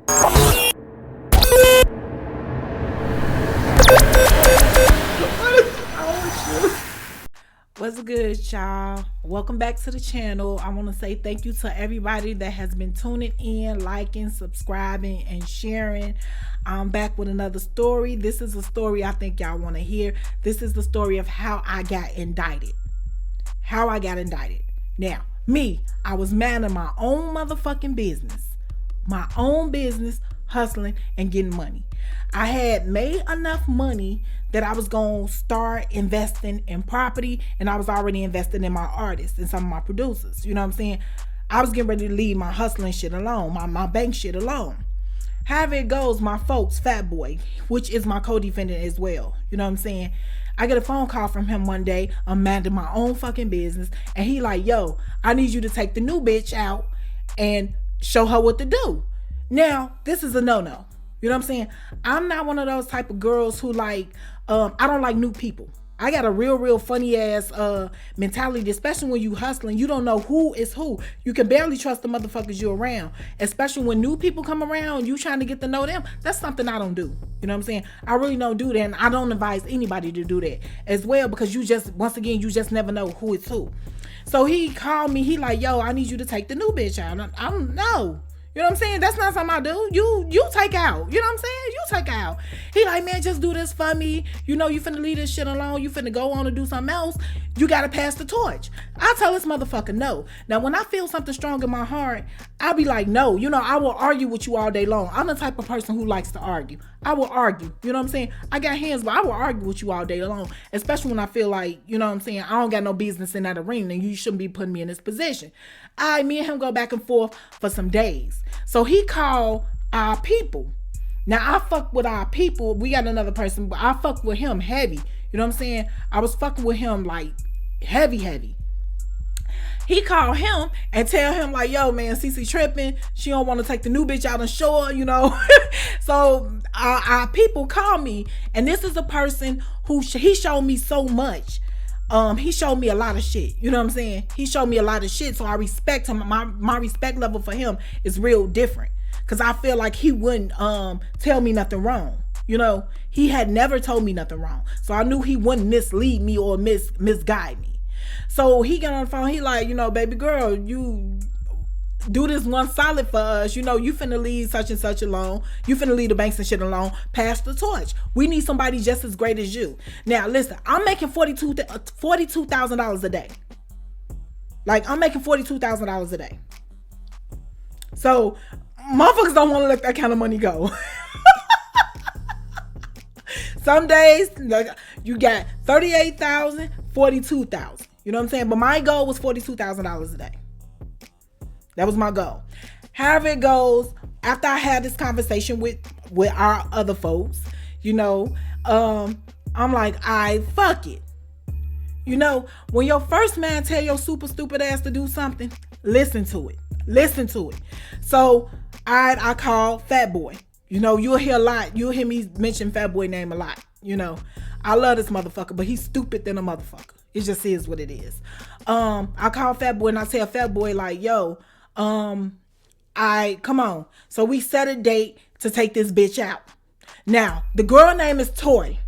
What's good, y'all? Welcome back to the channel. I want to say thank you to everybody that has been tuning in, liking, subscribing, and sharing. I'm back with another story. This is a story I think y'all want to hear. This is the story of how I got indicted. How I got indicted. Now, I was minding my own motherfucking business. My own business, hustling and getting money. I had made enough money that I was going to start investing in property, and I was already investing in my artists and some of my producers. You know what I'm saying? I was getting ready to leave my hustling shit alone, my bank shit alone. However it goes, my folks, Fat Boy, which is my co-defendant as well. You know what I'm saying? I get a phone call from him one day. I'm minding my own fucking business, and he like, yo, I need you to take the new bitch out and show her what to do. Now, this is a no-no. You know what I'm saying? I'm not one of those type of girls who like, I don't like new people. I got a real funny ass mentality, especially when you hustling. You don't know who is who. You can barely trust the motherfuckers you're around, especially when new people come around, you trying to get to know them. That's something I don't do. You know what I'm saying? I really don't do that, and I don't advise anybody to do that as well, because you just never know who is who. So he called me. He like, yo, I need you to take the new bitch out. I don't know. You know what I'm saying? That's not something I do. You take out. You know what I'm saying? You take out. He like, man, just do this for me. You know, you finna leave this shit alone. You finna go on and do something else. You gotta pass the torch. I tell this motherfucker no. Now, when I feel something strong in my heart, I'll be like, no. You know, I will argue with you all day long. I'm the type of person who likes to argue. I will argue. You know what I'm saying? I got hands, but I will argue with you all day long, especially when I feel like, you know what I'm saying, I don't got no business in that arena, and you shouldn't be putting me in this position. Me and him go back and forth for some days. So he called our people. Now, I fuck with our people. We got another person, but I fuck with him heavy. You know what I'm saying? I was fucking with him like heavy. He called him and tell him like, yo, man, Cece tripping. She don't want to take the new bitch out on shore, you know. So our people call me, and this is a person who he showed me so much. He showed me a lot of shit. You know what I'm saying? He showed me a lot of shit, so I respect him. My respect level for him is real different, because I feel like he wouldn't tell me nothing wrong. You know, he had never told me nothing wrong, so I knew he wouldn't mislead me or misguide me. So he got on the phone. He like, you know, baby girl, you do this one solid for us. You know, you finna leave such and such alone. You finna leave the banks and shit alone. Pass the torch. We need somebody just as great as you. Now, listen, I'm making $42,000 a day. Like, I'm making $42,000 a day. So, motherfuckers don't want to let that kind of money go. Some days, like, you got $38,000, $42,000. You know what I'm saying? But my goal was $42,000 a day. That was my goal. However it goes, after I had this conversation with our other folks, you know, I'm like, fuck it. You know, when your first man tell your super stupid ass to do something, listen to it. Listen to it. So I called Fat Boy. You know, you'll hear a lot. You'll hear me mention Fat Boy name a lot. You know, I love this motherfucker, but he's stupid than a motherfucker. It just is what it is. I call Fat Boy and I tell Fat Boy like, yo, come on. So we set a date to take this bitch out. Now, the girl name is Toy.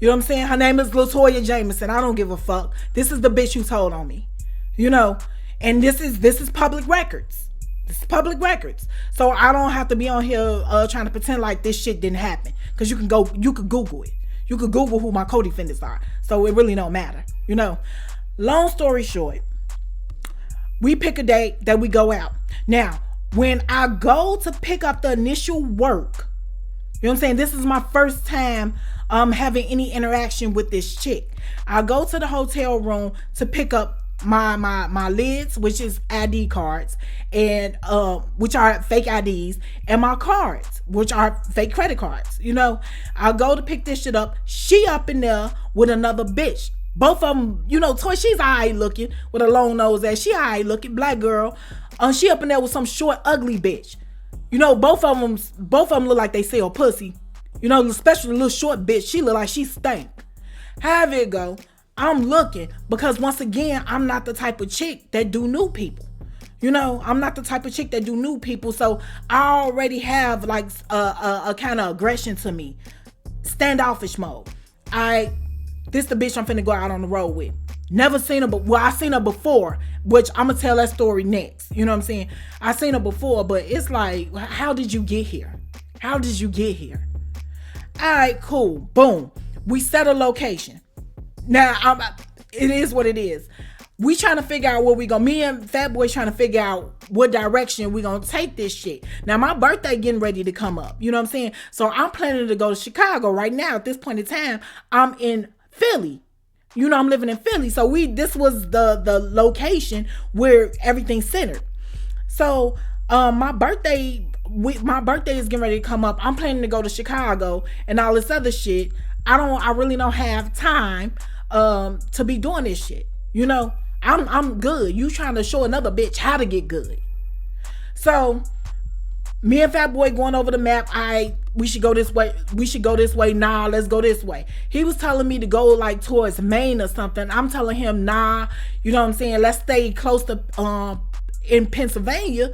You know what I'm saying? Her name is LaToya Jameson. I don't give a fuck. This is the bitch who told on me. You know, and this is public records. This is public records. So I don't have to be on here trying to pretend like this shit didn't happen. Because you could Google it. You could Google who my co-defendants are. So it really don't matter. You know, long story short, we pick a date that we go out. Now, when I go to pick up the initial work, you know what I'm saying? This is my first time having any interaction with this chick. I go to the hotel room to pick up my lids, which is ID cards, and which are fake IDs, and my cards, which are fake credit cards. You know, I go to pick this shit up. She up in there with another bitch. Both of them, you know, Toy, she's alright looking with a long nose ass. She alright looking, black girl. She up in there with some short, ugly bitch. You know, both of them look like they sell pussy. You know, especially the little short bitch. She look like she stank. However it go, I'm looking, because once again, I'm not the type of chick that do new people. You know, I'm not the type of chick that do new people, so I already have like a kind of aggression to me, standoffish mode. This the bitch I'm finna go out on the road with. Never seen her, but well, I seen her before, which I'm gonna tell that story next. You know what I'm saying? I seen her before, but it's like, how did you get here? How did you get here? All right, cool. Boom. We set a location. Now, it is what it is. We trying to figure out where we go. Me and Fat Boy trying to figure out what direction we gonna take this shit. Now, my birthday getting ready to come up. You know what I'm saying? So I'm planning to go to Chicago right now. At this point in time, I'm in Philly. You know, I'm living in Philly. So this was the location where everything's centered. So my birthday is getting ready to come up. I'm planning to go to Chicago and all this other shit. I really don't have time to be doing this shit. You know, I'm good. You trying to show another bitch how to get good. So me and Fat Boy going over the map. We should go this way. We should go this way. Nah, let's go this way. He was telling me to go like towards Maine or something. I'm telling him, nah, you know what I'm saying? Let's stay close to in Pennsylvania,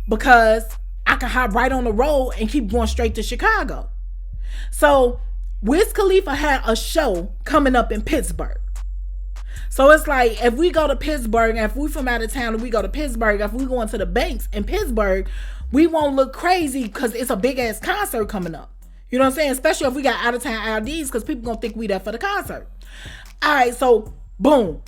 because I can hop right on the road and keep going straight to Chicago. So Wiz Khalifa had a show coming up in Pittsburgh. So it's like, if we go to Pittsburgh, if we from out of town and we go to Pittsburgh, if we go into the banks in Pittsburgh, we won't look crazy because it's a big ass concert coming up. You know what I'm saying? Especially if we got out of town IDs, because people gonna think we there for the concert. All right, so boom,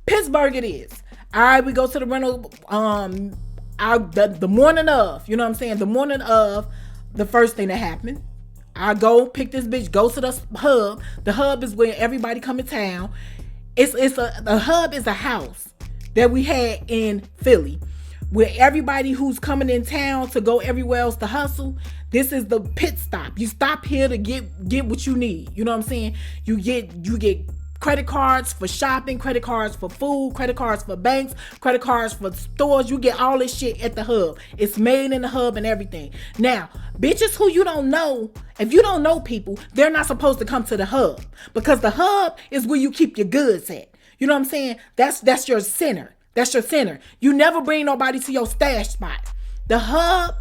Pittsburgh it is. All right, we go to the rental. The morning of, you know what I'm saying? The morning of the first thing that happened, I go pick this bitch, go to the hub. The hub is where everybody come in town. The hub is a house that we had in Philly, where everybody who's coming in town to go everywhere else to hustle. This is the pit stop. You stop here to get what you need. You know what I'm saying? You get credit cards for shopping, credit cards for food, credit cards for banks, credit cards for stores. You get all this shit at the hub. It's made in the hub and everything. Now, bitches who you don't know, if you don't know people, they're not supposed to come to the hub, because the hub is where you keep your goods at. You know what I'm saying? That's your center. That's your center. You never bring nobody to your stash spot. The hub,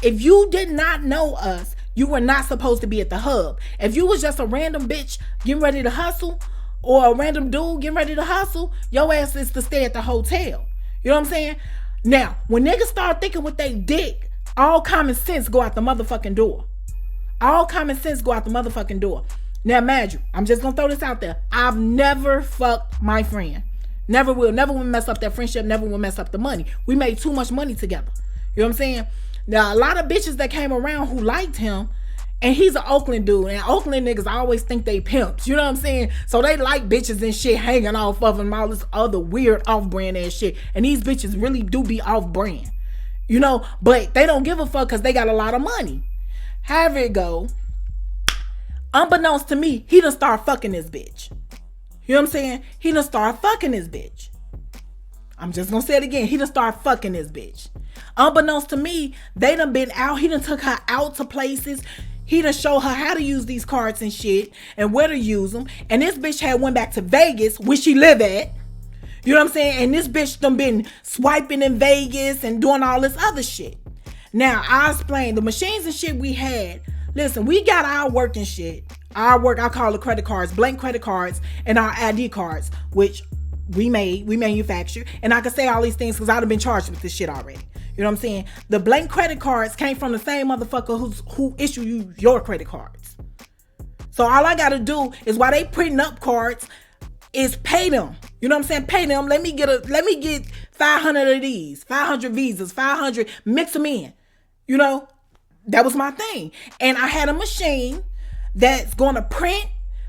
if you did not know us, you were not supposed to be at the hub. If you was just a random bitch getting ready to hustle, or a random dude getting ready to hustle, your ass is to stay at the hotel. You know what I'm saying? Now, when niggas start thinking with they dick, all common sense go out the motherfucking door. All common sense go out the motherfucking door. Now, imagine, I'm just gonna throw this out there. I've never fucked my friend. Never will. Never will mess up that friendship. Never will mess up the money. We made too much money together. You know what I'm saying? Now, a lot of bitches that came around who liked him, and he's an Oakland dude, and Oakland niggas always think they pimps. You know what I'm saying? So they like bitches and shit hanging off of them, all this other weird off-brand ass shit. And these bitches really do be off-brand. You know? But they don't give a fuck because they got a lot of money. However it go, unbeknownst to me, he done start fucking this bitch. You know what I'm saying? He done start fucking this bitch. I'm just gonna say it again. He done start fucking this bitch. Unbeknownst to me, they done been out. He done took her out to places. He done show her how to use these cards and shit, and where to use them. And this bitch had went back to Vegas, where she live at. You know what I'm saying? And this bitch done been swiping in Vegas and doing all this other shit. Now, I'll explain. The machines and shit we had, listen, we got our work and shit. Our work, I call it credit cards, blank credit cards, and our ID cards, which we manufacture. And I can say all these things because I'd have been charged with this shit already. You know what I'm saying? The blank credit cards came from the same motherfucker who issue you your credit cards. So all I gotta do is, while they printing up cards, is pay them. You know what I'm saying? Pay them. Let me get 500 of these, 500 visas, 500, mix them in. You know, that was my thing. And I had a machine that's gonna print,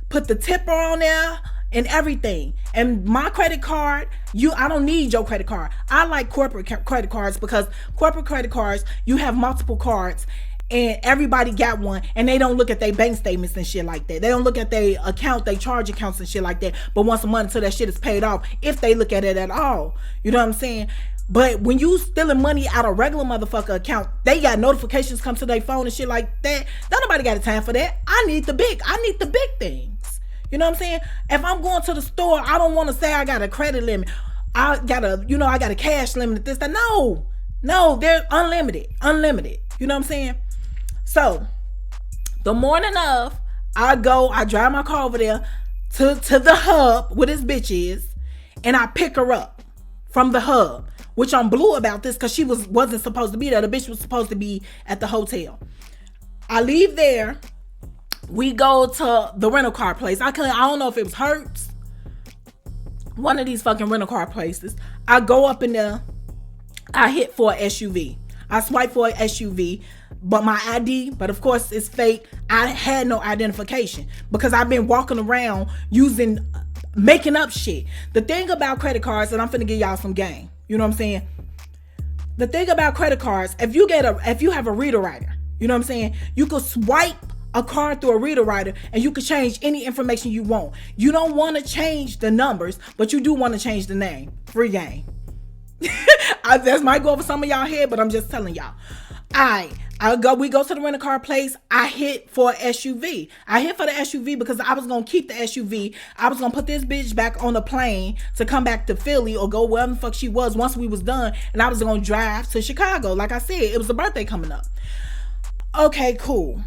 put the tipper on there, and everything. And my credit card, I don't need your credit card. I like corporate credit cards, because corporate credit cards, you have multiple cards and everybody got one, and they don't look at their bank statements and shit like that. They don't look at their account, they charge accounts and shit like that. But once a month until that shit is paid off, if they look at it at all. You know what I'm saying? But when you stealing money out of regular motherfucker account, they got notifications come to their phone and shit like that. Don't nobody got the time for that. I need the big things. You know what I'm saying? If I'm going to the store, I don't want to say I got a credit limit. I got a cash limit at this. That no, they're unlimited. You know what I'm saying? So the morning of, I drive my car over there to the hub where this bitch is, and I pick her up from the hub, which I'm blue about this because she wasn't supposed to be there. The bitch was supposed to be at the hotel. I leave there. We go to the rental car place. I don't know if it was Hertz, one of these fucking rental car places. I go up in there. I hit for an SUV. I swipe for an SUV, but my ID, but of course it's fake. I had no identification because I've been walking around making up shit. The thing about credit cards, and I'm finna give y'all some game. You know what I'm saying? The thing about credit cards, if you have a reader writer, you know what I'm saying? You could swipe a card through a reader writer and you could change any information you want. You don't want to change the numbers, but you do want to change the name. Free game. That might go over some of y'all head, but I'm just telling y'all. We go to the rental car place. I hit for SUV. I hit for the SUV because I was going to keep the SUV. I was going to put this bitch back on the plane to come back to Philly or go wherever the fuck she was once we was done. And I was going to drive to Chicago. Like I said, it was a birthday coming up. Okay, cool.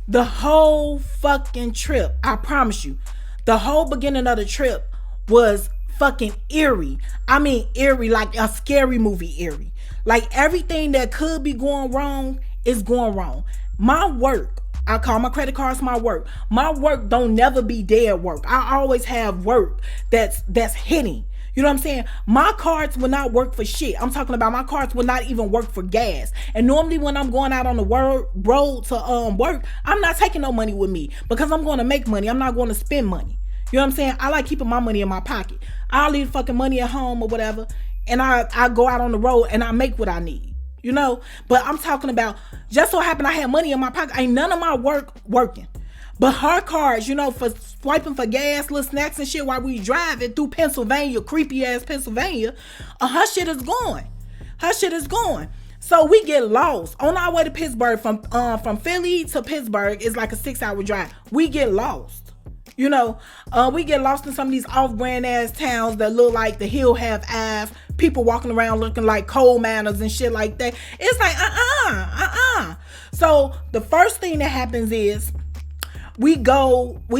The whole fucking trip, I promise you, the whole beginning of the trip was fucking eerie. I mean eerie, like a scary movie eerie. Like everything that could be going wrong is going wrong. My work, I call my credit cards my work. My work don't never be dead work. I always have work that's hitting. You know what I'm saying? My cards will not work for shit. I'm talking about my cards will not even work for gas. And normally when I'm going out on the road to work, I'm not taking no money with me because I'm going to make money. I'm not going to spend money. You know what I'm saying? I like keeping my money in my pocket. I'll leave fucking money at home or whatever, and I go out on the road and I make what I need. You know? But I'm talking about, just so happened I had money in my pocket. Ain't none of my work working. But her cards, you know, for swiping for gas, little snacks and shit while we driving through Pennsylvania, creepy ass Pennsylvania, her shit is going. Her shit is going. So we get lost on our way to Pittsburgh. From Philly to Pittsburgh is like a 6-hour drive. We get lost. You know, we get lost in some of these off-brand ass towns that look like the hill have eyes. People walking around looking like coal miners and shit like that. It's like, So the first thing that happens is we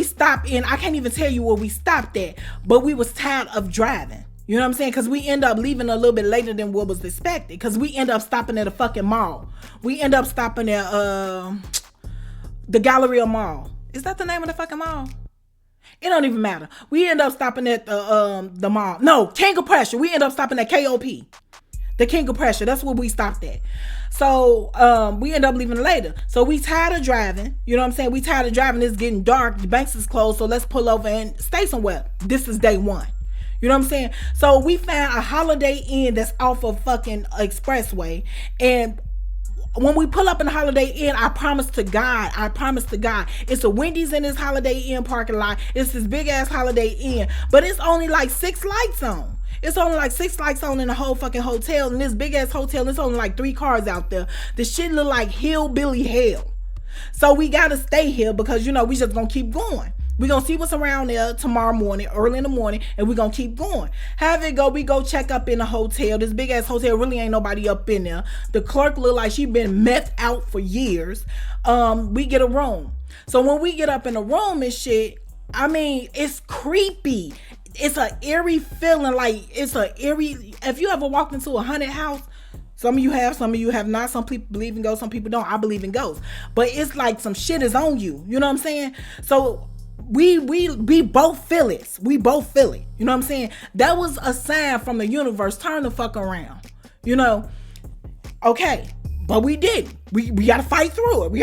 stop in, I can't even tell you where we stopped at, but we was tired of driving. You know what I'm saying? Because we end up leaving a little bit later than what was expected. Because we end up stopping at a fucking mall. We end up stopping at the Galleria Mall. Is that the name of the fucking mall? It don't even matter. We end up stopping at the mall. No, King of Pressure. We end up stopping at KOP. The King of Pressure. That's where we stopped at. So we end up leaving later. So we tired of driving. You know what I'm saying? We tired of driving. It's getting dark. The banks is closed. So let's pull over and stay somewhere. This is day one. You know what I'm saying? So we found a Holiday Inn that's off of fucking expressway. And when we pull up in the Holiday Inn, I promise to God, it's a Wendy's in this Holiday Inn parking lot. It's this big ass Holiday Inn, but it's only like 6 lights on. It's only like 6 lights on in the whole fucking hotel. And this big ass hotel, it's only like 3 cars out there. The shit look like hillbilly hell. So we gotta stay here because, you know, we just gonna keep going. We gonna see what's around there tomorrow morning, early in the morning, and we gonna keep going. Have it go, we go check up in the hotel. This big ass hotel, really ain't nobody up in there. The clerk look like she been meth out for years. We get a room. So when we get up in the room and shit, I mean, it's creepy. It's an eerie feeling, like it's a eerie. If you ever walked into a haunted house, some of you have not. Some people believe in ghosts, some people don't. I believe in ghosts. But it's like some shit is on you. You know what I'm saying? So we both feel it. We both feel it. You know what I'm saying? That was a sign from the universe. Turn the fuck around. You know? Okay. But we didn't. We gotta fight through it. You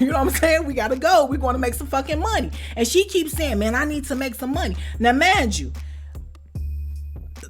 know what I'm saying? We gotta go. We want to make some fucking money. And she keeps saying, man, I need to make some money. Now, mind you,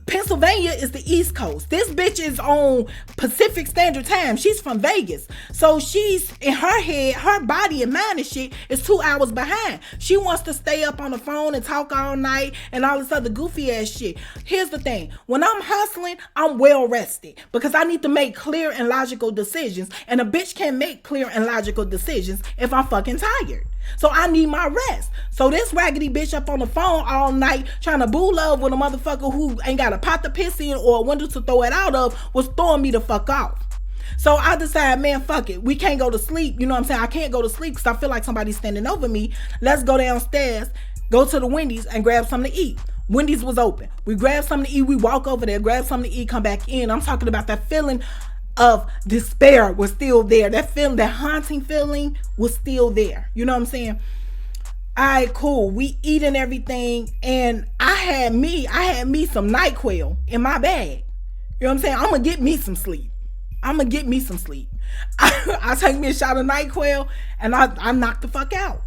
Pennsylvania is the East Coast. This bitch is on Pacific Standard Time. She's from Vegas. So she's, in her head, her body and mind and shit is 2 hours behind. She wants to stay up on the phone and talk all night and all this other goofy ass shit. Here's the thing. When I'm hustling, I'm well rested because I need to make clear and logical decisions. And a bitch can't make clear and logical decisions if I'm fucking tired. So I need my rest. So this raggedy bitch up on the phone all night trying to boo love with a motherfucker who ain't got a pot to piss in or a window to throw it out of was throwing me the fuck off. So I decided, man, fuck it. We can't go to sleep. You know what I'm saying? I can't go to sleep because I feel like somebody's standing over me. Let's go downstairs, go to the Wendy's and grab something to eat. Wendy's was open. We grab something to eat. We walk over there, grab something to eat, come back in. I'm talking about that feeling of despair was still there. That feeling, that haunting feeling was still there. You know what I'm saying? All right, cool. We eating everything, and I had me some NyQuil in my bag. You know what I'm saying? I'm gonna get me some sleep. I take me a shot of NyQuil, and I knock the fuck out.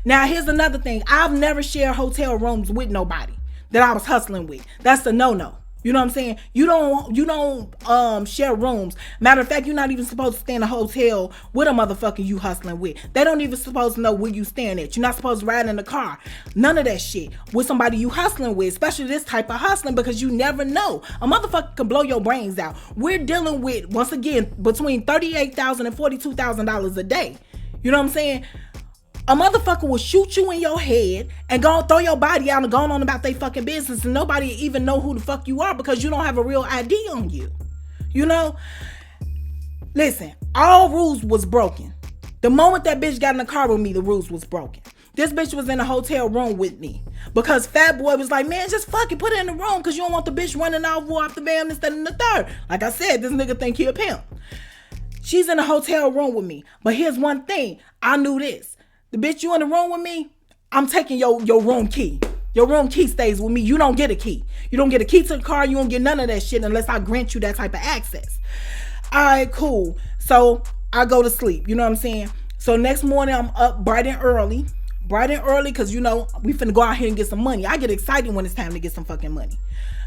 Now, here's another thing. I've never shared hotel rooms with nobody that I was hustling with. That's a no-no. You know what I'm saying? You don't share rooms. Matter of fact, you're not even supposed to stay in a hotel with a motherfucker you hustling with. They don't even supposed to know where you staying at. You're not supposed to ride in the car. None of that shit with somebody you hustling with, especially this type of hustling, because you never know. A motherfucker can blow your brains out. We're dealing with, once again, between $38,000 and $42,000 a day. You know what I'm saying? A motherfucker will shoot you in your head and go throw your body out and go on about their fucking business, and nobody even know who the fuck you are because you don't have a real ID on you. You know? Listen, all rules was broken. The moment that bitch got in the car with me, the rules was broken. This bitch was in a hotel room with me because Fat Boy was like, man, just fucking put it in the room because you don't want the bitch running off the bam instead of the third. Like I said, this nigga think he a pimp. She's in a hotel room with me. But here's one thing. I knew this. The bitch you in the room with me, I'm taking your room key. Your room key stays with me. You don't get a key. You don't get a key to the car. You don't get none of that shit unless I grant you that type of access. All right, cool. So I go to sleep. You know what I'm saying? So next morning I'm up bright and early because, you know, we finna go out here and get some money. I get excited when it's time to get some fucking money.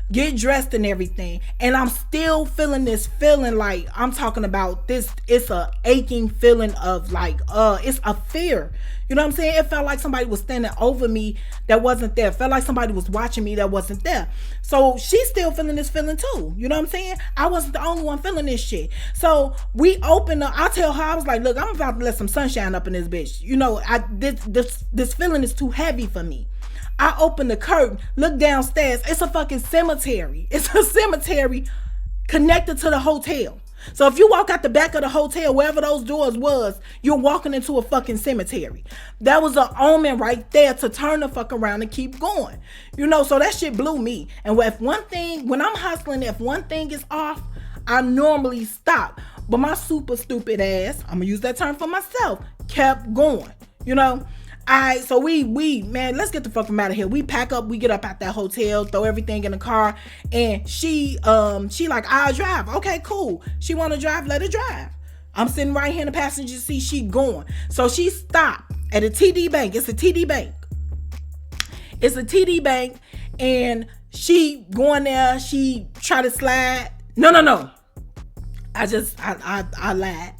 Get dressed and everything, and I'm still feeling this feeling like I'm talking about this. It's a aching feeling of like it's a fear. You know what I'm saying? It felt like somebody was standing over me that wasn't there. It felt like somebody was watching me that wasn't there. So she's still feeling this feeling too. You know what I'm saying? I wasn't the only one feeling this shit. So we open up. I tell her, I was like, look, I'm about to let some sunshine up in this bitch. You know, this feeling is too heavy for me. I open the curtain, look downstairs. It's a fucking cemetery. It's a cemetery connected to the hotel. So if you walk out the back of the hotel, wherever those doors was, you're walking into a fucking cemetery. That was an omen right there to turn the fuck around and keep going. You know, so that shit blew me. And if one thing, when I'm hustling, if one thing is off, I normally stop. But my super stupid ass, I'm gonna use that term for myself, kept going, you know. Alright, so we man, let's get the fuck out of here. We pack up, we get up at that hotel, throw everything in the car, and she like, I'll drive. Okay, cool. She wanna drive, let her drive. I'm sitting right here in the passenger seat, she going. So she stopped at a TD Bank. It's a TD Bank. And she going there, she try to slide. No. I lied.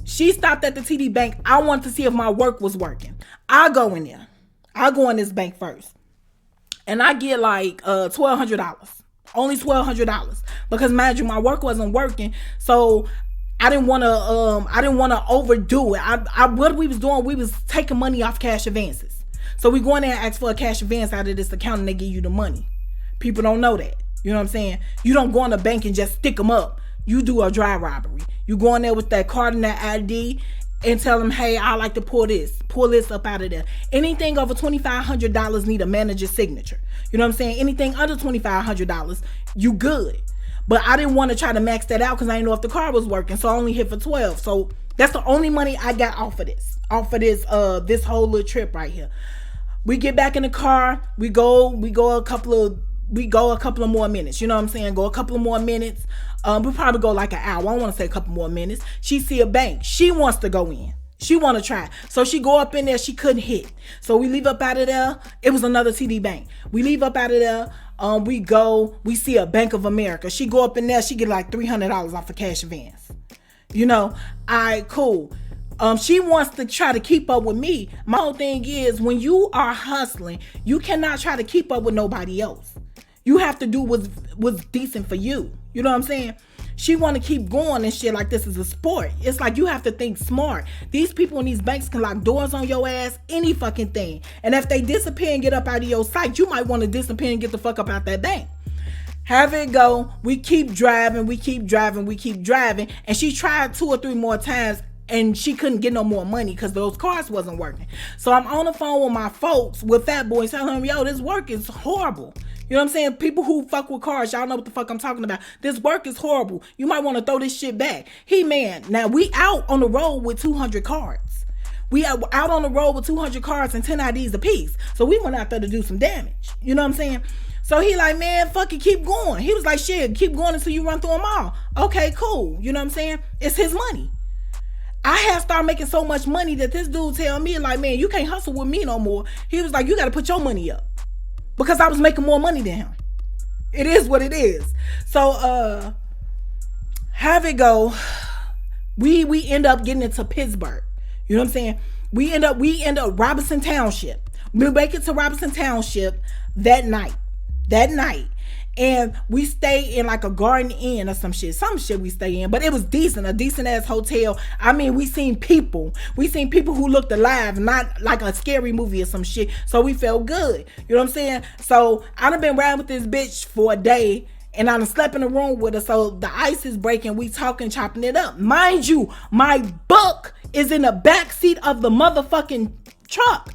She stopped at the TD Bank. I wanted to see if my work was working. I go in there. I go in this bank first. And I get like $1,200. Only $1,200. Because mind you, my work wasn't working. So I didn't want to overdo it. What we was doing, we was taking money off cash advances. So we go in there and ask for a cash advance out of this account and they give you the money. People don't know that. You know what I'm saying? You don't go in the bank and just stick them up. You do a dry robbery. You go in there with that card and that ID and tell them, hey, I like to pull this up out of there. Anything over $2,500 need a manager's signature. You know what I'm saying? Anything under $2,500, you good. But I didn't want to try to max that out because I didn't know if the card was working. So I only hit for 12. So that's the only money I got off of this whole little trip right here. We get back in the car. We go a couple of more minutes. You know what I'm saying? Go a couple of more minutes. We probably go like an hour. I don't want to say a couple more minutes. She see a bank. She wants to go in. She want to try. So she go up in there. She couldn't hit. So we leave up out of there. It was another TD Bank. We leave up out of there. We see a Bank of America. She go up in there. She get like $300 off of cash advance. You know, all right, cool. She wants to try to keep up with me. My whole thing is when you are hustling, you cannot try to keep up with nobody else. You have to do what's decent for you. You know what I'm saying? She want to keep going and shit like this is a sport. It's like you have to think smart. These people in these banks can lock doors on your ass, any fucking thing. And if they disappear and get up out of your sight, you might want to disappear and get the fuck up out that bank. Have it go. We keep driving. And she tried 2 or 3 more times and she couldn't get no more money because those cars wasn't working. So I'm on the phone with my folks, with Fat Boy, telling them, yo, this work is horrible. You know what I'm saying? People who fuck with cars, y'all know what the fuck I'm talking about. This work is horrible. You might want to throw this shit back. Now we out on the road with 200 cards. We are out on the road with 200 cards and 10 IDs a piece. So we went out there to do some damage. You know what I'm saying? So he like, man, fuck it, keep going. He was like, shit, keep going until you run through them all. Okay, cool. You know what I'm saying? It's his money. I had started making so much money that this dude tell me like, man, you can't hustle with me no more. He was like, you got to put your money up. Because I was making more money than him. It is what it is. So, have it go. We end up getting into Pittsburgh. You know what I'm saying? We end up Robinson Township. We make it to Robinson Township that night. And we stay in like a Garden Inn or some shit we stay in, but it was a decent ass hotel. I mean, we seen people who looked alive, not like a scary movie or some shit. So we felt good. You know what I'm saying? So I done been riding with this bitch for a day and I done slept in the room with her. So the ice is breaking. We talking, chopping it up. Mind you, my book is in the back seat of the motherfucking truck.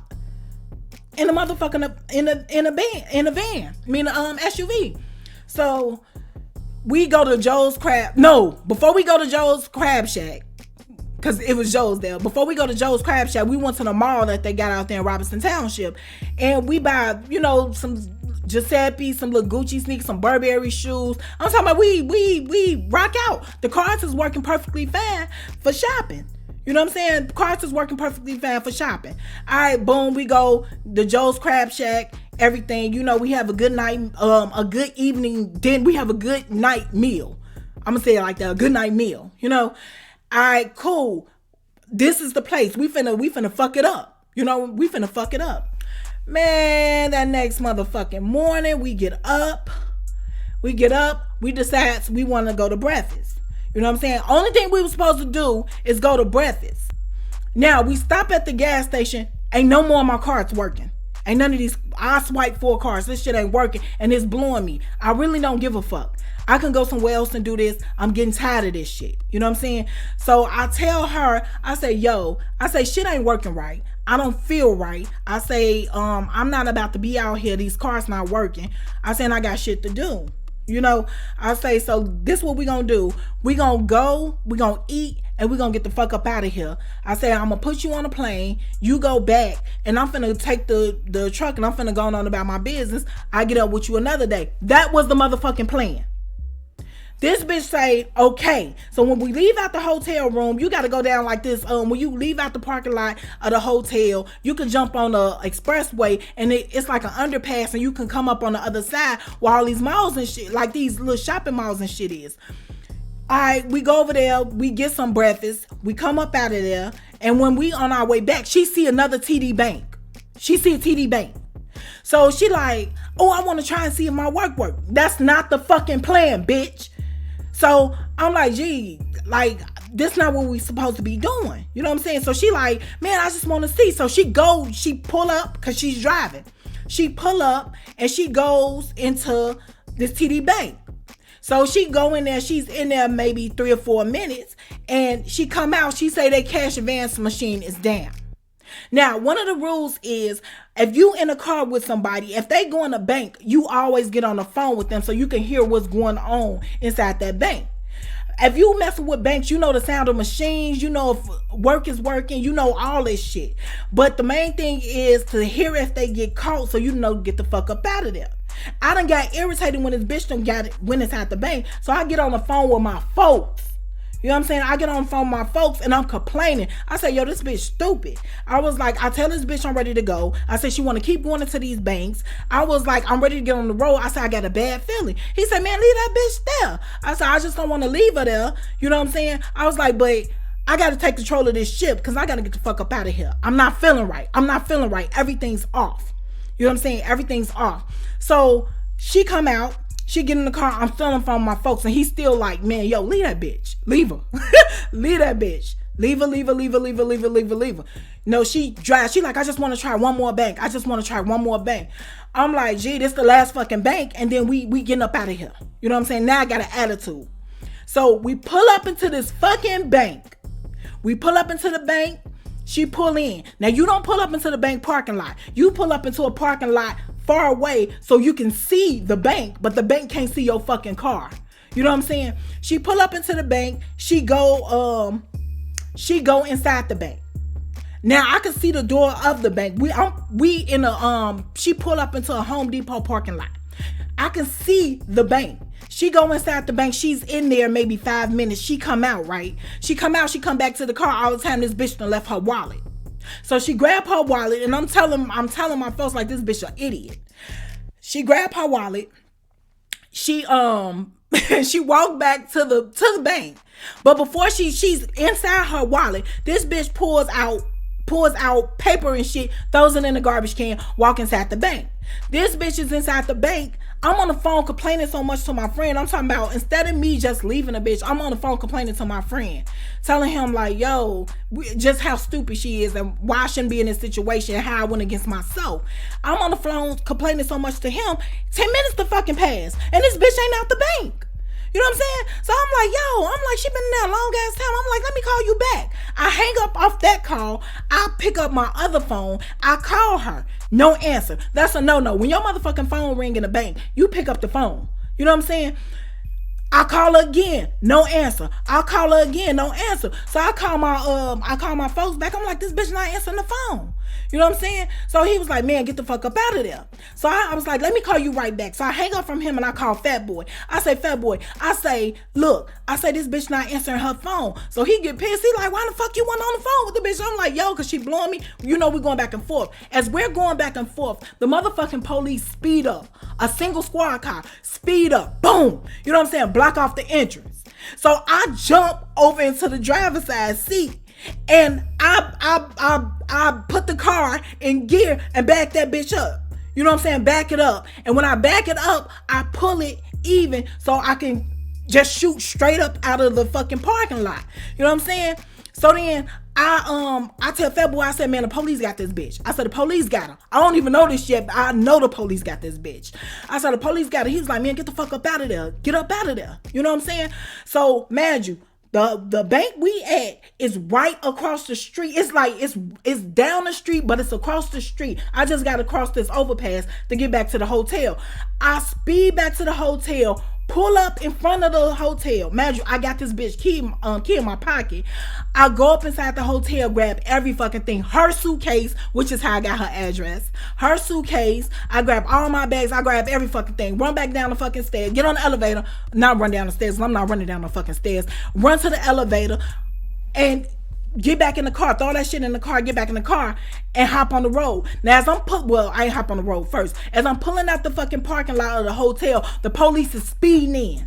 In the motherfucking in a van. I mean SUV. So we go to Joe's Crab. No, before we go to Joe's Crab Shack, because it was Joe's there. Before we go to Joe's Crab Shack, we went to the mall that they got out there in Robinson Township, and we buy, some Giuseppe, some little Gucci sneakers, some Burberry shoes. I'm talking about we rock out. The cards is working perfectly fine for shopping. You know what I'm saying? Cards is working perfectly fine for shopping. All right, boom, we go to Joe's Crab Shack, everything. We have a good night, a good evening, then we have a good night meal. I'm gonna say it like that, a good night meal, All right, cool. This is the place. We finna fuck it up. We finna fuck it up. Man, that next motherfucking morning, we get up, we decide we wanna go to breakfast. You know what I'm saying? Only thing we were supposed to do is go to breakfast. Now, we stop at the gas station. Ain't no more of my cards working. Ain't none of these. I swipe 4 cards. This shit ain't working. And it's blowing me. I really don't give a fuck. I can go somewhere else and do this. I'm getting tired of this shit. You know what I'm saying? So I tell her, I say, shit ain't working right. I don't feel right. I say, I'm not about to be out here. These cards not working. I say, and I got shit to do. I say, so this what we gonna do. We gonna go, we gonna eat, and we gonna get the fuck up out of here. I say, I'm gonna put you on a plane, you go back, and I'm finna take the truck and I'm finna go on about my business. I get up with you another day. That was the motherfucking plan. This bitch say, okay. So when we leave out the hotel room, you got to go down like this. When you leave out the parking lot of the hotel, you can jump on the expressway and it's like an underpass and you can come up on the other side where all these malls and shit, like these little shopping malls and shit is. All right, we go over there, we get some breakfast, we come up out of there, and when we on our way back, she see another TD Bank. She see a TD Bank. So she like, oh, I want to try and see if my work. That's not the fucking plan, bitch. So I'm like, gee, like, this not what we supposed to be doing. You know what I'm saying? So she like, man, I just want to see. So she pull up because she's driving. She pull up and she goes into this TD Bank. So she go in there, she's in there maybe 3 or 4 minutes, and she come out, she say their cash advance machine is down. Now, one of the rules is if you in a car with somebody, if they go in a bank, you always get on the phone with them so you can hear what's going on inside that bank. If you messing with banks, you know the sound of machines, you know if work is working, you know all this shit. But the main thing is to hear if they get caught so you know get the fuck up out of there. I done got irritated when this bitch went inside the bank, so I get on the phone with my folks. You know what I'm saying? I get on the phone with my folks and I'm complaining. I say, yo, this bitch stupid. I was like, I tell this bitch I'm ready to go. I said, she want to keep going into these banks. I was like, I'm ready to get on the road. I said, I got a bad feeling. He said, man, leave that bitch there. I said, I just don't want to leave her there. You know what I'm saying? I was like, but I got to take control of this ship because I got to get the fuck up out of here. I'm not feeling right. Everything's off. You know what I'm saying? Everything's off. So she come out. She get in the car. I'm stealing from my folks, and he's still like, man, yo, leave that bitch. Leave her. Leave that bitch. Leave her, leave her, leave her, leave her, leave her, leave her, leave her. No, she drives. She like, I just want to try one more bank. I just want to try one more bank. I'm like, gee, this the last fucking bank, and then we getting up out of here. You know what I'm saying? Now I got an attitude. So we pull up into this fucking bank. We pull up into the bank. She pull in. Now you don't pull up into the bank parking lot. You pull up into a parking lot far away so you can see the bank, but the bank can't see your fucking car. You know what I'm saying? She pull up into the bank. She go inside the bank. Now I can see the door of the bank. She pull up into a Home Depot parking lot. I can see the bank. She go inside the bank. She's in there maybe 5 minutes. She come out, right? She come out. She come back to the car. All the time this bitch done left her wallet. So she grabbed her wallet, and I'm telling my folks like, this bitch an idiot. She grabbed her wallet. She she walked back to the bank. But before she's inside her wallet, this bitch pulls out paper and shit, throws it in the garbage can, walk inside the bank. This bitch is inside the bank. I'm on the phone complaining so much to my friend. I'm talking about, instead of me just leaving a bitch, I'm on the phone complaining to my friend, telling him like, yo, just how stupid she is and why I shouldn't be in this situation and how I went against myself. I'm on the phone complaining so much to him. 10 minutes to fucking pass, and this bitch ain't out the bank. You know what I'm saying? So I'm like, she been in there a long ass time. I'm like, let me call you back. I hang up off that call. I pick up my other phone. I call her. No answer. That's a no-no. When your motherfucking phone ring in the bank, you pick up the phone. You know what I'm saying? I call her again, no answer. I call her again, no answer. So I call my folks back. I'm like, this bitch not answering the phone. You know what I'm saying? So he was like, man, get the fuck up out of there. So I was like, let me call you right back. So I hang up from him and I call Fat Boy. I say, Fat Boy, look, this bitch not answering her phone. So he get pissed. He like, why the fuck you want on the phone with the bitch? I'm like, yo, cause she blowing me. You know, we going back and forth. As we're going back and forth, the motherfucking police speed up. A single squad car, speed up, boom. You know what I'm saying? Block off the entrance. So I jump over into the driver's side seat. And I put the car in gear and back that bitch up. You know what I'm saying? Back it up. And when I back it up, I pull it even so I can just shoot straight up out of the fucking parking lot. You know what I'm saying? So then I tell Fat Boy, I said, man, the police got this bitch. I said, the police got her. I don't even know this yet, but I know the police got this bitch. I said, the police got her. He was like, man, get the fuck up out of there. Get up out of there. You know what I'm saying? So, mind you, the bank we at is right across the street. It's like it's down the street, but it's across the street. I just got to cross this overpass to get back to the hotel. I speed back to the hotel, pull up in front of the hotel. Imagine I got this bitch key in my pocket. I go up inside the hotel, grab every fucking thing. Her suitcase, which is how I got her address. Her suitcase. I grab all my bags. I grab every fucking thing. Run back down the fucking stairs. Get on the elevator. Not run down the stairs. I'm not running down the fucking stairs. Run to the elevator and get back in the car. Throw that shit in the car. Get back in the car and hop on the road. Now as I ain't hop on the road first. As I'm pulling out the fucking parking lot of the hotel, the police is speeding in.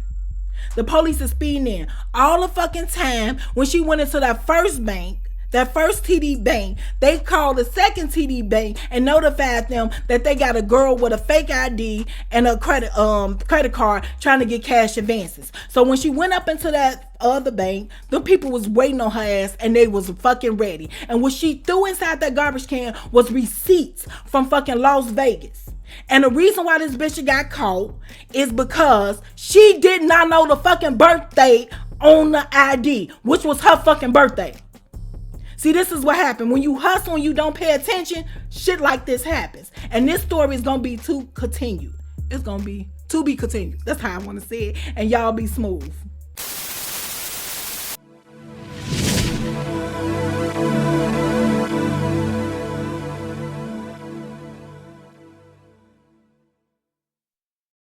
All the fucking time when she went into that first bank, that first TD bank, they called the second TD bank and notified them that they got a girl with a fake ID and a credit card trying to get cash advances. So when she went up into that other bank, the people was waiting on her ass and they was fucking ready. And what she threw inside that garbage can was receipts from fucking Las Vegas. And the reason why this bitch got caught is because she did not know the fucking birthday on the ID, which was her fucking birthday. See, this is what happened. When you hustle and you don't pay attention, shit like this happens. And this story is going to be to continue. It's going to be to be continued. That's how I want to say it. And y'all be smooth.